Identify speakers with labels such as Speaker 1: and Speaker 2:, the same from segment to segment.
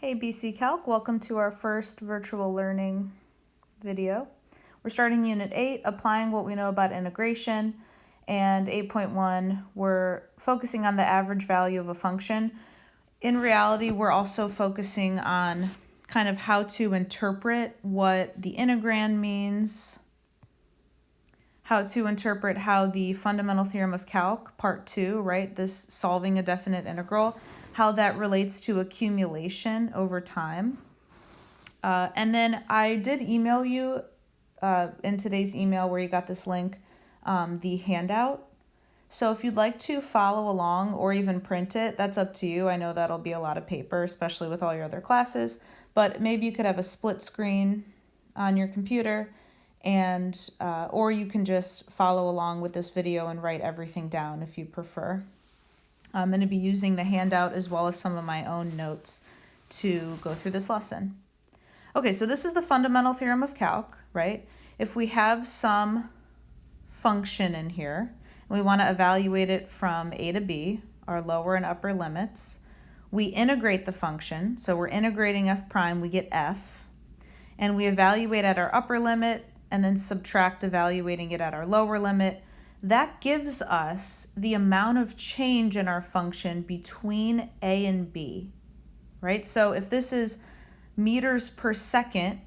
Speaker 1: Hey BC Calc, welcome to our first virtual learning video. We're starting Unit 8, applying what we know about integration, and 8.1, we're focusing on the average value of a function. In reality, we're also focusing on kind of how to interpret what the integrand means, how to interpret how the fundamental theorem of calc, part 2, right, this solving a definite integral, how that relates to accumulation over time. And then I did email you in today's email where you got this link, the handout. So if you'd like to follow along or even print it, that's up to you. I know that'll be a lot of paper, especially with all your other classes, but maybe you could have a split screen on your computer and or you can just follow along with this video and write everything down if you prefer. I'm going to be using the handout as well as some of my own notes to go through this lesson. Okay, so this is the fundamental theorem of calc, right? If we have some function in here, and we want to evaluate it from a to b, our lower and upper limits, we integrate the function, so we're integrating f prime, we get f, and we evaluate at our upper limit, and then subtract evaluating it at our lower limit. That gives us the amount of change in our function between a and b, right? So if this is meters per second,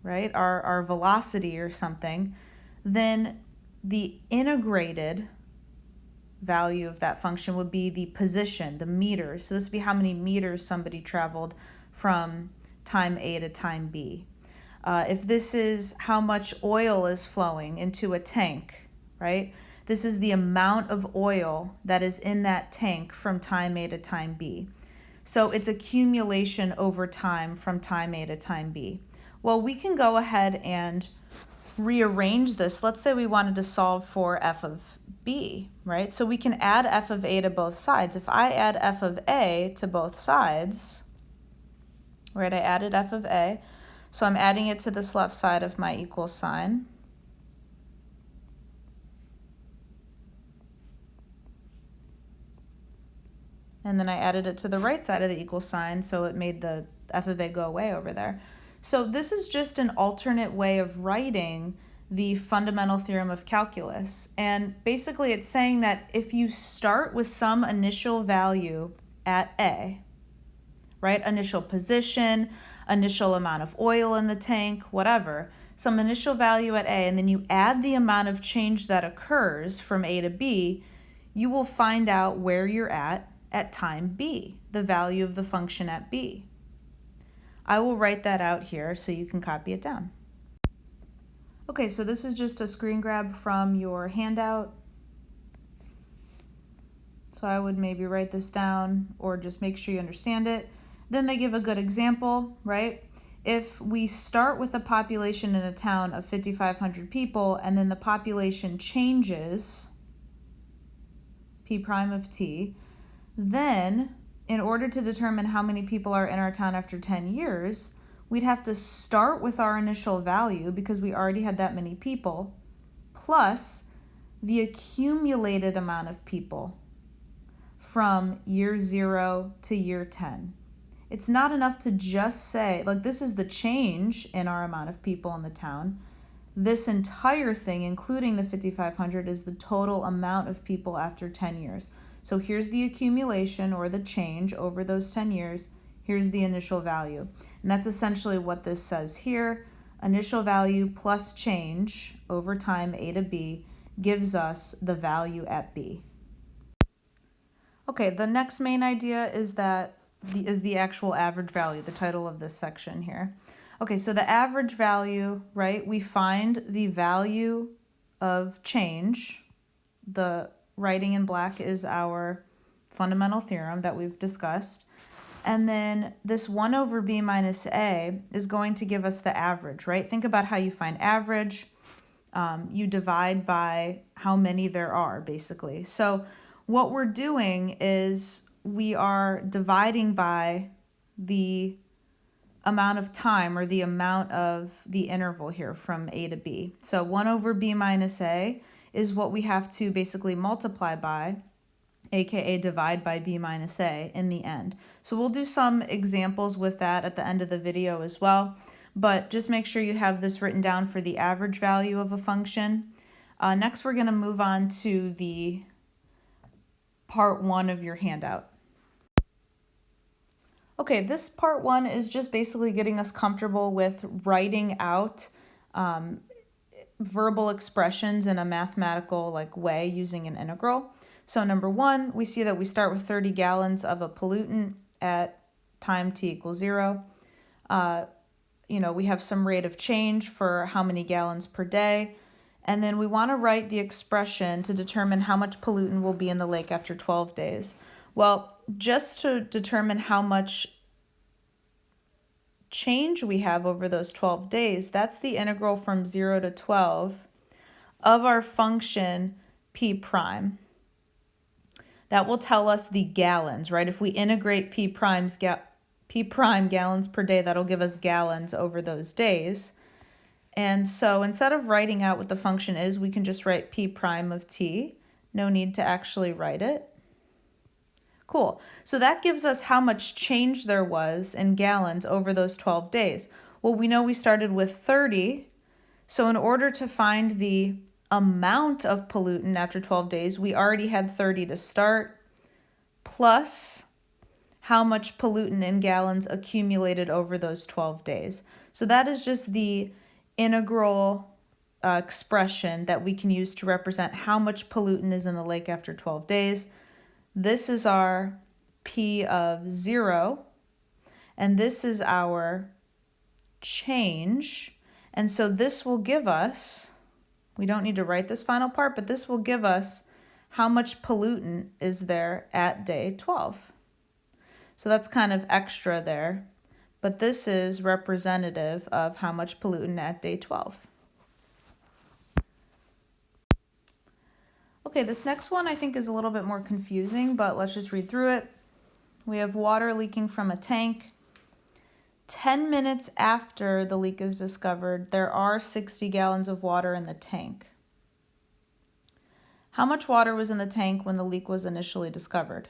Speaker 1: right, our velocity or something, then the integrated value of that function would be the position, the meters. So this would be how many meters somebody traveled from time A to time B. If this is how much oil is flowing into a tank, right? This is the amount of oil that is in that tank from time A to time B. So it's accumulation over time from time A to time B. Well, we can go ahead and rearrange this. Let's say we wanted to solve for f of b, right? So we can add f of a to both sides. If I add f of a to both sides, right, I added f of a, so I'm adding it to this left side of my equal sign. And then I added it to the right side of the equal sign, so it made the f of a go away over there. So this is just an alternate way of writing the fundamental theorem of calculus. And basically it's saying that if you start with some initial value at A, right, initial position, initial amount of oil in the tank, whatever, some initial value at A, and then you add the amount of change that occurs from A to B, you will find out where you're at time B, the value of the function at B. I will write that out here so you can copy it down. Okay, so this is just a screen grab from your handout. So I would maybe write this down or just make sure you understand it. Then they give a good example, right? If we start with a population in a town of 5,500 people and then the population changes, p prime of t, then in order to determine how many people are in our town after 10 years, we'd have to start with our initial value because we already had that many people, plus the accumulated amount of people from year 0 to year 10. It's not enough to just say, like, this is the change in our amount of people in the town. This entire thing, including the 5,500, is the total amount of people after 10 years. So here's the accumulation or the change over those 10 years. Here's the initial value. And that's essentially what this says here. Initial value plus change over time, A to B, gives us the value at B. Okay, the next main idea is the actual average value, the title of this section here. Okay, so the average value, right, we find the value of change. The writing in black is our fundamental theorem that we've discussed. And then this 1 over b minus a is going to give us the average, right? Think about how you find average. You divide by how many there are, basically. So what we're doing is we are dividing by the amount of time or the amount of the interval here from a to b. So 1 over b minus a is what we have to basically multiply by aka divide by b minus a in the end. So we'll do some examples with that at the end of the video as well, but just make sure you have this written down for the average value of a function. Next, we're going to move on to the part 1 of your handout. Okay, this part 1 is just basically getting us comfortable with writing out verbal expressions in a mathematical way using an integral. So number 1, we see that we start with 30 gallons of a pollutant at time t equals 0. We have some rate of change for how many gallons per day. And then we want to write the expression to determine how much pollutant will be in the lake after 12 days. Well, just to determine how much change we have over those 12 days, that's the integral from 0 to 12 of our function p prime. That will tell us the gallons, right? If we integrate p prime gallons per day, that'll give us gallons over those days. And so instead of writing out what the function is, we can just write p prime of t. No need to actually write it. Cool. So that gives us how much change there was in gallons over those 12 days. Well, we know we started with 30. So in order to find the amount of pollutant after 12 days, we already had 30 to start, plus how much pollutant in gallons accumulated over those 12 days. So that is just the integral expression that we can use to represent how much pollutant is in the lake after 12 days. This is our p of 0, and this is our change. And so this will give us, we don't need to write this final part, but this will give us how much pollutant is there at day 12. So that's kind of extra there, but this is representative of how much pollutant at day 12. Okay, this next one I think is a little bit more confusing, but let's just read through it. We have water leaking from a tank. 10 minutes after the leak is discovered, there are 60 gallons of water in the tank. How much water was in the tank when the leak was initially discovered?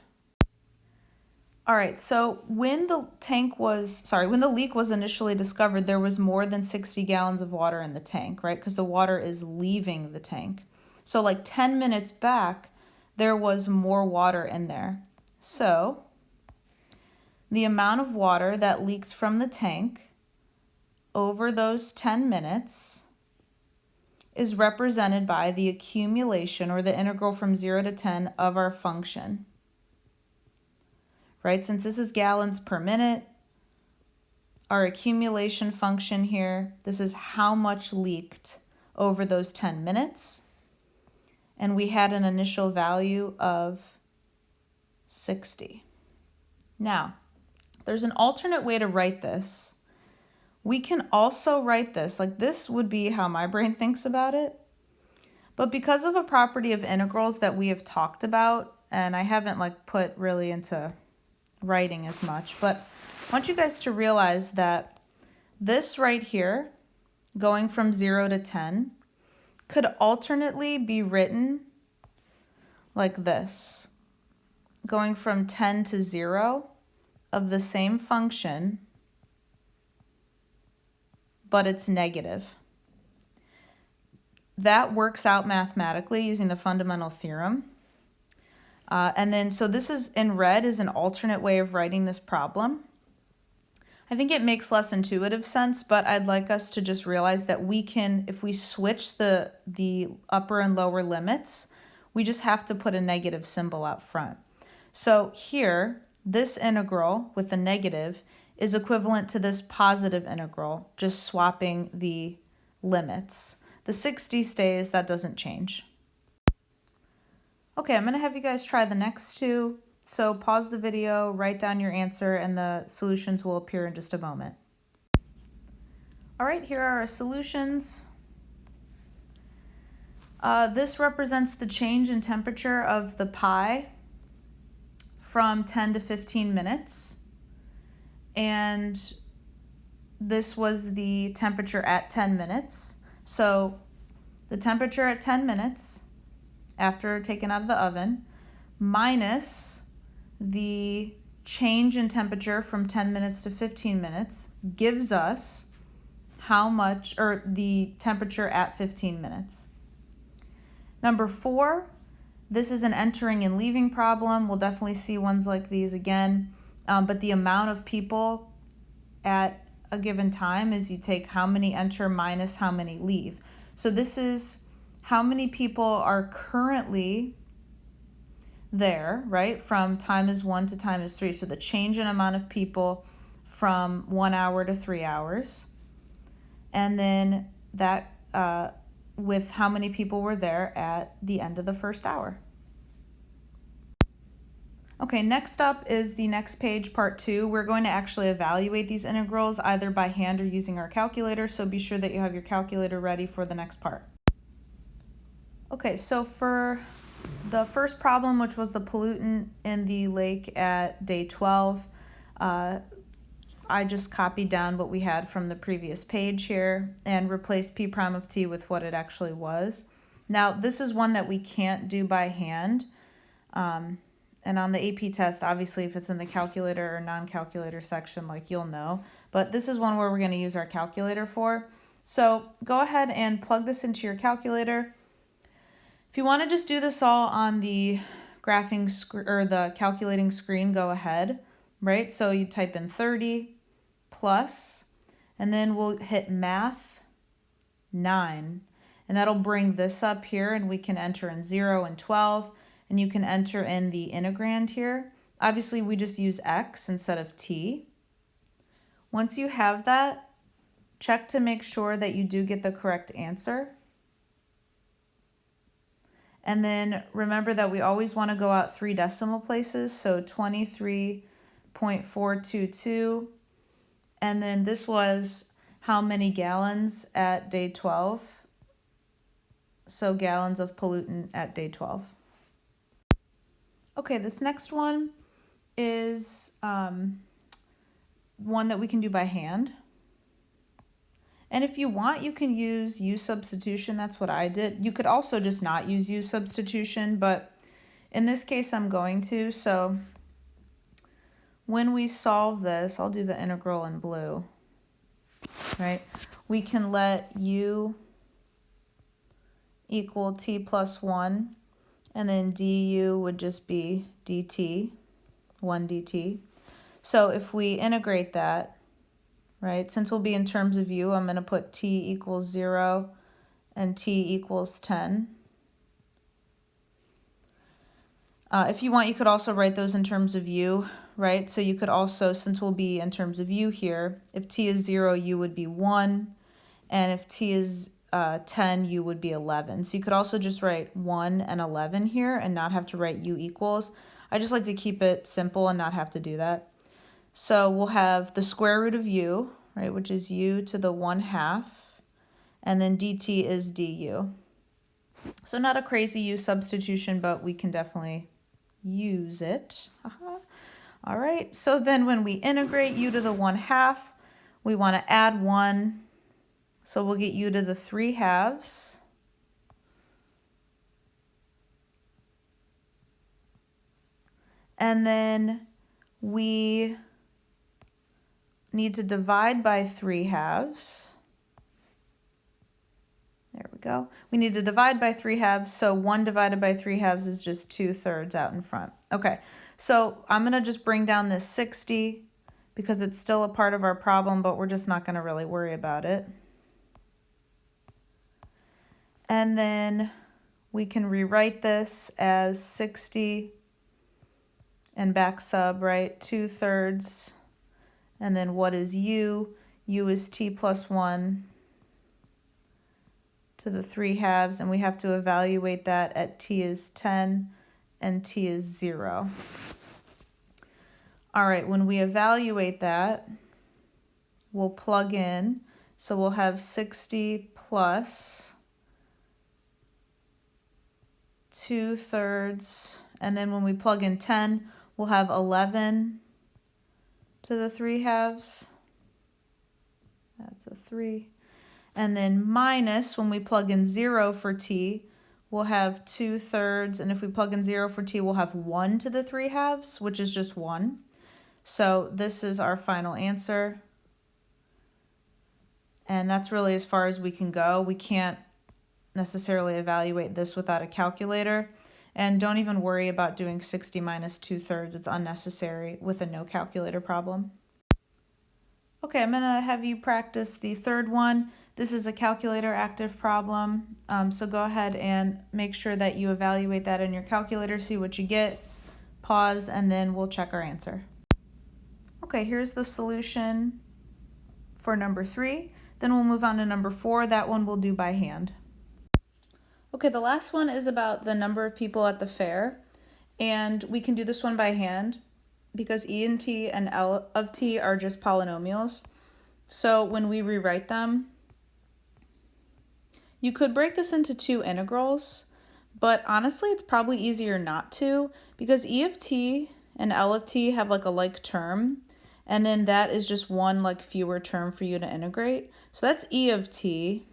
Speaker 1: All right, so when the leak was initially discovered, there was more than 60 gallons of water in the tank, right? Because the water is leaving the tank. So 10 minutes back, there was more water in there. So the amount of water that leaked from the tank over those 10 minutes is represented by the accumulation, or the integral from 0 to 10 of our function. Right? Since this is gallons per minute, our accumulation function here, this is how much leaked over those 10 minutes. And we had an initial value of 60. Now, there's an alternate way to write this. We can also write this, this would be how my brain thinks about it. But because of a property of integrals that we have talked about, and I haven't put really into writing as much, but I want you guys to realize that this right here, going from 0 to 10, could alternately be written like this, going from 10 to 0 of the same function, but it's negative. That works out mathematically using the fundamental theorem. And then, so this is in red is an alternate way of writing this problem. I think it makes less intuitive sense, but I'd like us to just realize that we can, if we switch the upper and lower limits, we just have to put a negative symbol out front. So here, this integral with the negative is equivalent to this positive integral, just swapping the limits. The 60 stays, that doesn't change. Okay, I'm going to have you guys try the next two. So pause the video, write down your answer, and the solutions will appear in just a moment. All right, here are our solutions. This represents the change in temperature of the pie from 10 to 15 minutes. And this was the temperature at 10 minutes. So the temperature at 10 minutes after taken out of the oven, minus the change in temperature from 10 minutes to 15 minutes gives us how much, or the temperature at 15 minutes. Number 4, this is an entering and leaving problem. We'll definitely see ones like these again, but the amount of people at a given time is you take how many enter minus how many leave. So this is how many people are currently there, right? From time is 1 to time is 3. So the change in amount of people from 1 hour to 3 hours. And then that with how many people were there at the end of the first hour. Okay, next up is the next page, part 2. We're going to actually evaluate these integrals either by hand or using our calculator, so be sure that you have your calculator ready for the next part. Okay, so for the first problem, which was the pollutant in the lake at day 12, I just copied down what we had from the previous page here and replaced p prime of t with what it actually was. Now, this is one that we can't do by hand. And on the AP test, obviously, if it's in the calculator or non-calculator section, like you'll know. But this is one where we're going to use our calculator for. So go ahead and plug this into your calculator. If you want to just do this all on the graphing or the calculating screen, go ahead, right? So you type in 30 plus, and then we'll hit math 9. And that'll bring this up here, and we can enter in 0 and 12. And you can enter in the integrand here. Obviously, we just use x instead of t. Once you have that, check to make sure that you do get the correct answer. And then remember that we always want to go out 3 decimal places, so 23.422. And then this was how many gallons at day 12. So gallons of pollutant at day 12. Okay, this next one is one that we can do by hand. And if you want, you can use U substitution. That's what I did. You could also just not use U substitution, but in this case, I'm going to. So when we solve this, I'll do the integral in blue, right? We can let U equal t plus 1. And then du would just be dt, 1 dt. So if we integrate that, right, since we'll be in terms of u, I'm going to put t equals 0 and t equals 10. If you want, you could also write those in terms of u, right? So you could also, since we'll be in terms of u here, if t is 0, u would be 1. And if t is 10, u would be 11. So you could also just write 1 and 11 here and not have to write u equals. I just like to keep it simple and not have to do that. So we'll have the square root of u, right, which is u to the 1/2, and then dt is du. So not a crazy u substitution, but we can definitely use it. All right, so then when we integrate u to the 1/2, we want to add 1. So we'll get u to the 3/2. And then we need to divide by 3/2. There we go. We need to divide by 3/2. So 1 divided by 3/2 is just 2/3 out in front. Okay, so I'm going to just bring down this 60 because it's still a part of our problem, but we're just not going to really worry about it. And then we can rewrite this as 60 and back sub, right? 2/3. And then what is u? U is t plus 1 to the 3/2. And we have to evaluate that at t is 10 and t is 0. All right, when we evaluate that, we'll plug in. So we'll have 60 plus 2/3, and then when we plug in 10, we'll have 11 to the 3/2. That's a 3. And then minus, when we plug in 0 for t, we'll have 2/3, and if we plug in 0 for t, we'll have 1 to the 3/2, which is just 1. So this is our final answer. And that's really as far as we can go. We can't necessarily evaluate this without a calculator. And don't even worry about doing 60 minus 2/3. It's unnecessary with a no calculator problem. Okay, I'm gonna have you practice the third one. This is a calculator active problem. So go ahead and make sure that you evaluate that in your calculator, see what you get, pause, and then we'll check our answer. Okay, here's the solution for number 3. Then we'll move on to number 4. That one we'll do by hand. Okay, the last one is about the number of people at the fair. And we can do this one by hand because e and t and L of t are just polynomials. So when we rewrite them, you could break this into 2 integrals, but honestly it's probably easier not to because e of t and L of t have like a like term, and then that is just one like fewer term for you to integrate. So that's e of t,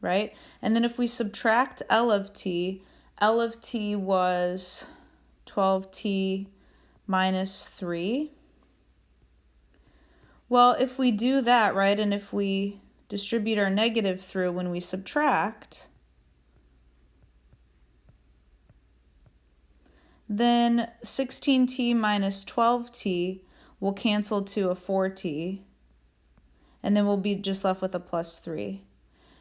Speaker 1: right? And then if we subtract L of t was 12t minus 3. Well, if we do that, right, and if we distribute our negative through when we subtract, then 16t minus 12t will cancel to a 4t, and then we'll be just left with a plus 3.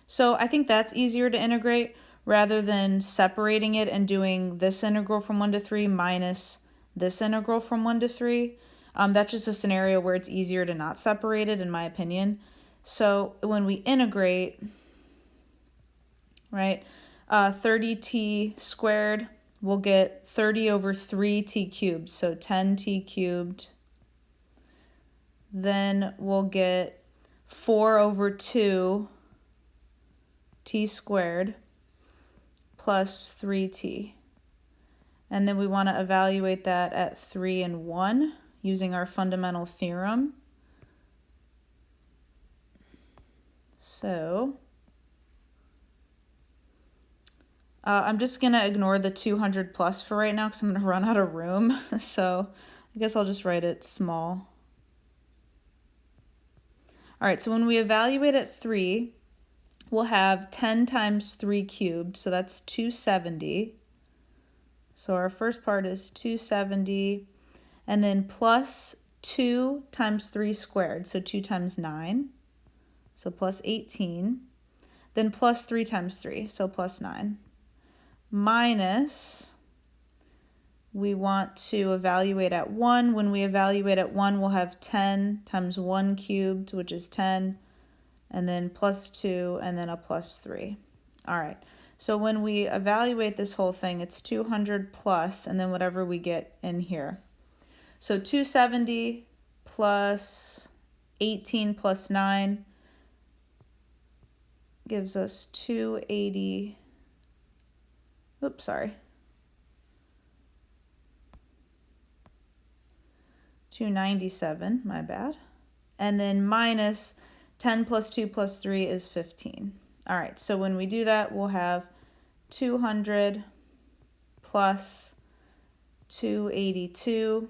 Speaker 1: So I think that's easier to integrate rather than separating it and doing this integral from 1 to 3 minus this integral from 1 to 3. That's just a scenario where it's easier to not separate it, in my opinion. So when we integrate, right, 30t squared, we'll get 30 over 3t cubed, so 10t cubed. Then we'll get 4 over 2 t squared plus 3t. And then we want to evaluate that at 3 and 1 using our fundamental theorem. So I'm just going to ignore the 200 plus for right now because I'm going to run out of room. So I guess I'll just write it small. All right, so when we evaluate at 3, we'll have 10 times 3 cubed, so that's 270. So our first part is 270, and then plus 2 times 3 squared, so 2 times 9, so plus 18. Then plus 3 times 3, so plus 9. Minus, we want to evaluate at 1. When we evaluate at 1, we'll have 10 times 1 cubed, which is 10, and then plus 2, and then a plus 3. All right, so when we evaluate this whole thing, it's 200 plus, and then whatever we get in here. So 270 plus 18 plus 9 gives us 280, oops, sorry, 297, my bad. And then minus 10 plus 2 plus 3 is 15. All right, so when we do that, we'll have 200 plus 282,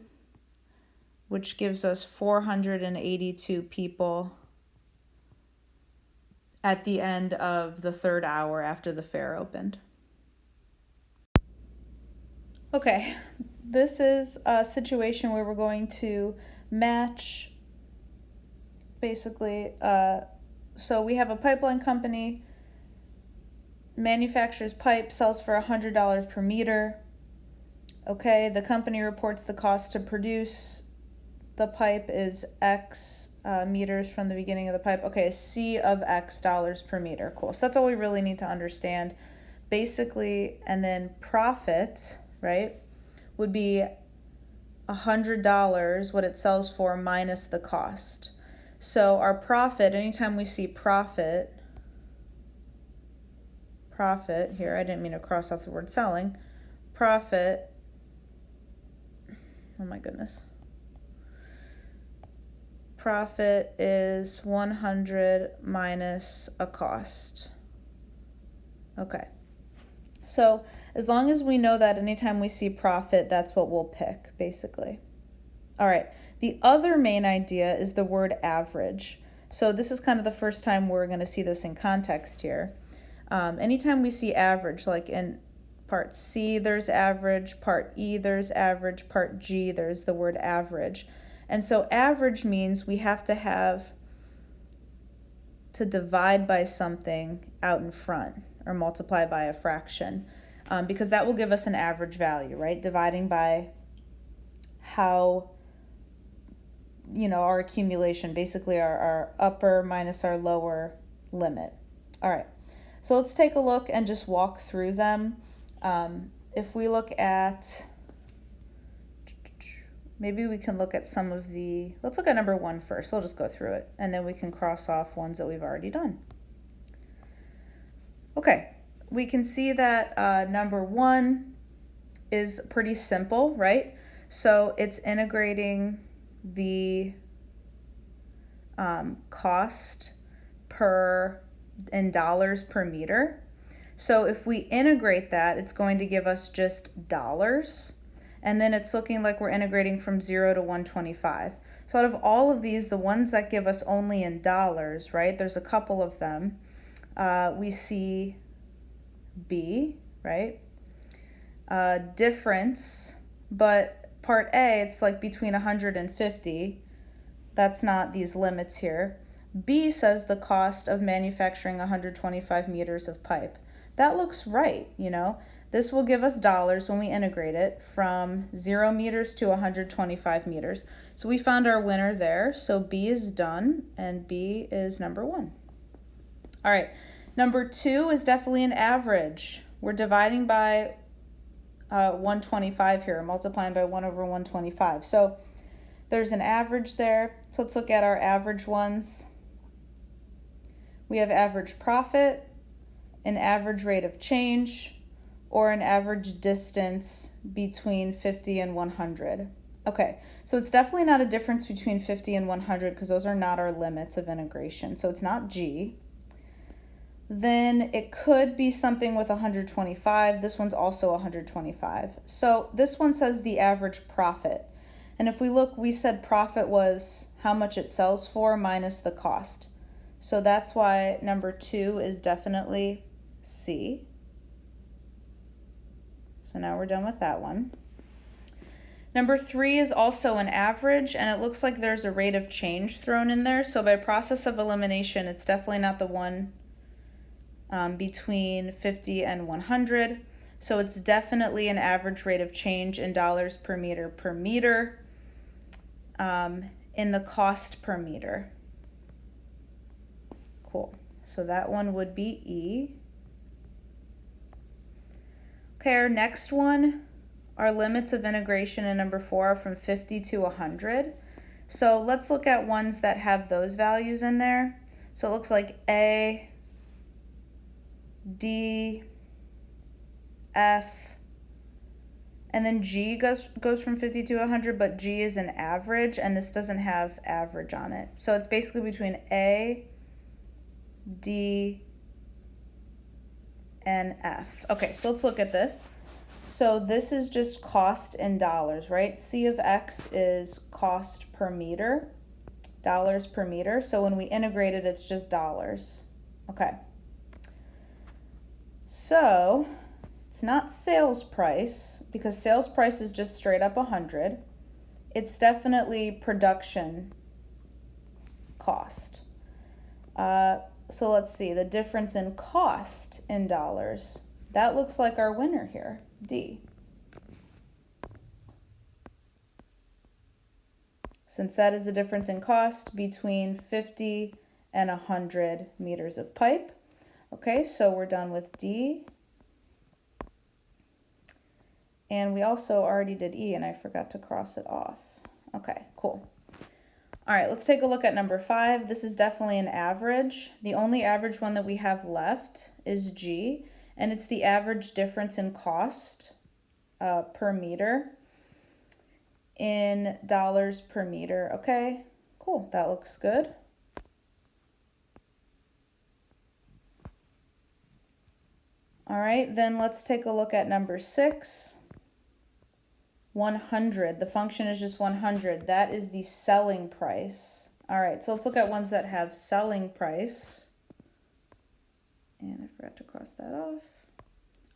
Speaker 1: which gives us 482 people at the end of the 3rd hour after the fair opened. Okay, this is a situation where we're going to match basically, so we have a pipeline company, manufactures pipe, sells for $100 per meter. Okay, the company reports the cost to produce the pipe is X meters from the beginning of the pipe. Okay, C of X dollars per meter. Cool. So that's all we really need to understand. Basically, and then profit, right, would be $100, what it sells for, minus the cost. So our profit, anytime we see profit here, I didn't mean to cross off the word selling, profit, oh my goodness, profit is 100 minus a cost. Okay, So as long as we know that anytime we see profit, that's what we'll pick, basically. All right, the other main idea is the word average. So this is kind of the first time we're going to see this in context here. Anytime we see average, like in part C, there's average, part E, there's average, part G, there's the word average. And so average means we have to divide by something out in front or multiply by a fraction, because that will give us an average value, right? Dividing by how, our accumulation, basically our upper minus our lower limit. All right, so let's take a look and just walk through them. If we look at, maybe we can look at let's look at number 1 first. We'll just go through it, and then we can cross off ones that we've already done. Okay, we can see that number 1 is pretty simple, right? So it's integrating the cost in dollars per meter. So if we integrate that, it's going to give us just dollars. And then it's looking like we're integrating from 0 to 125. So out of all of these, the ones that give us only in dollars, right? There's a couple of them. We see B, right? Difference, but part A, it's like between 100 and 50. That's not these limits here. B says the cost of manufacturing 125 meters of pipe. That looks right, This will give us dollars when we integrate it from 0 meters to 125 meters. So we found our winner there. So B is done, and B is number 1. All right, number 2 is definitely an average. We're dividing by 125 here, multiplying by 1 over 125. So there's an average there. So let's look at our average ones. We have average profit, an average rate of change, or an average distance between 50 and 100. Okay, so it's definitely not a difference between 50 and 100 because those are not our limits of integration. So it's not G. Then it could be something with 125. This one's also 125. So this one says the average profit. And if we look, we said profit was how much it sells for minus the cost. So that's why number 2 is definitely C. So now we're done with that one. Number 3 is also an average, and it looks like there's a rate of change thrown in there. So by process of elimination, it's definitely not the one between 50 and 100. So it's definitely an average rate of change in dollars per meter in the cost per meter. Cool. So that one would be E. Okay, our next one, our limits of integration in number 4 are from 50 to 100. So let's look at ones that have those values in there. So it looks like A, D, F, and then G goes from 50 to 100, but G is an average, and this doesn't have average on it. So it's basically between A, D, and F. Okay, so let's look at this. So this is just cost in dollars, right? C of X is cost per meter, dollars per meter. So when we integrate it, it's just dollars. Okay. So it's not sales price because sales price is just straight up 100. It's definitely production cost. So let's see, the difference in cost in dollars. That looks like our winner here, D. Since that is the difference in cost between 50 and 100 meters of pipe. Okay, so we're done with D. And we also already did E, and I forgot to cross it off. Okay, cool. All right, let's take a look at number 5. This is definitely an average. The only average one that we have left is G, and it's the average difference in cost per meter in dollars per meter. Okay, cool, that looks good. All right, then let's take a look at number 6. 100. The function is just 100. That is the selling price. All right, so let's look at ones that have selling price. And I forgot to cross that off.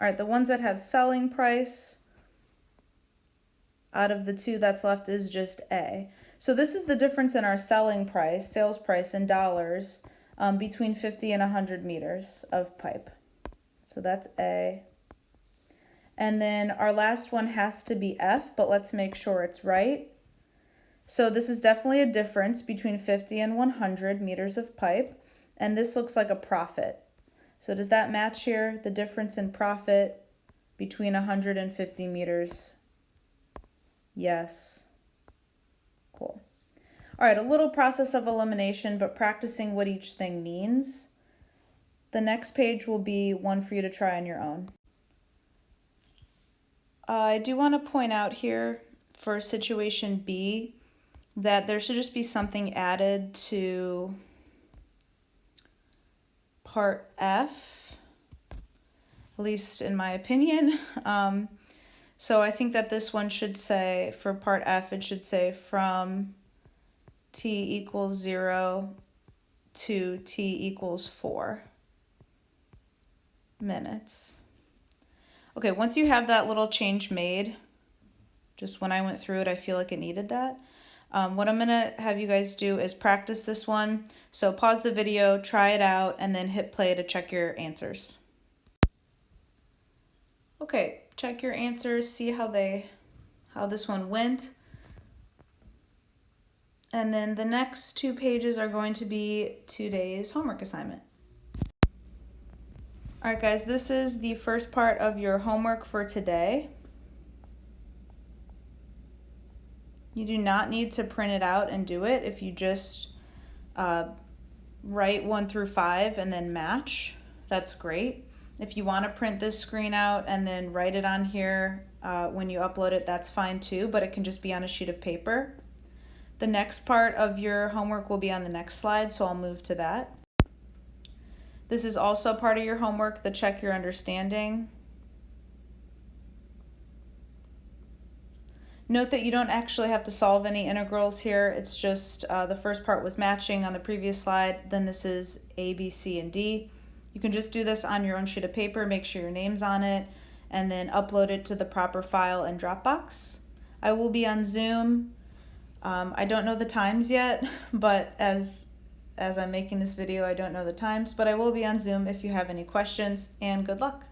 Speaker 1: All right, the ones that have selling price, out of the two that's left is just A. So this is the difference in our selling price, sales price in dollars, between 50 and 100 meters of pipe. So that's A. And then our last one has to be F, but let's make sure it's right. So this is definitely a difference between 50 and 100 meters of pipe, and this looks like a profit. So does that match here, the difference in profit between 150 meters? Yes. Cool. All right, a little process of elimination, but practicing what each thing means. The next page will be one for you to try on your own. I do want to point out here for situation B that there should just be something added to part F, at least in my opinion. So I think that this one should say, for part F, it should say from t equals 0 to t equals 4 minutes. Okay, once you have that little change made, just when I went through it, I feel like it needed that. What I'm gonna have you guys do is practice this one. So pause the video, try it out, and then hit play to check your answers. Okay, check your answers, see how this one went. And then the next 2 pages are going to be today's homework assignment. All right, guys, this is the first part of your homework for today. You do not need to print it out and do it if you just write 1 through 5 and then match. That's great. If you want to print this screen out and then write it on here when you upload it, that's fine too, but it can just be on a sheet of paper. The next part of your homework will be on the next slide, so I'll move to that. This is also part of your homework, the check your understanding. Note that you don't actually have to solve any integrals here. It's just the first part was matching on the previous slide. Then this is A, B, C, and D. You can just do this on your own sheet of paper, make sure your name's on it, and then upload it to the proper file in Dropbox. I will be on Zoom. I don't know the times yet, but as I'm making this video, I don't know the times, but I will be on Zoom if you have any questions, and good luck.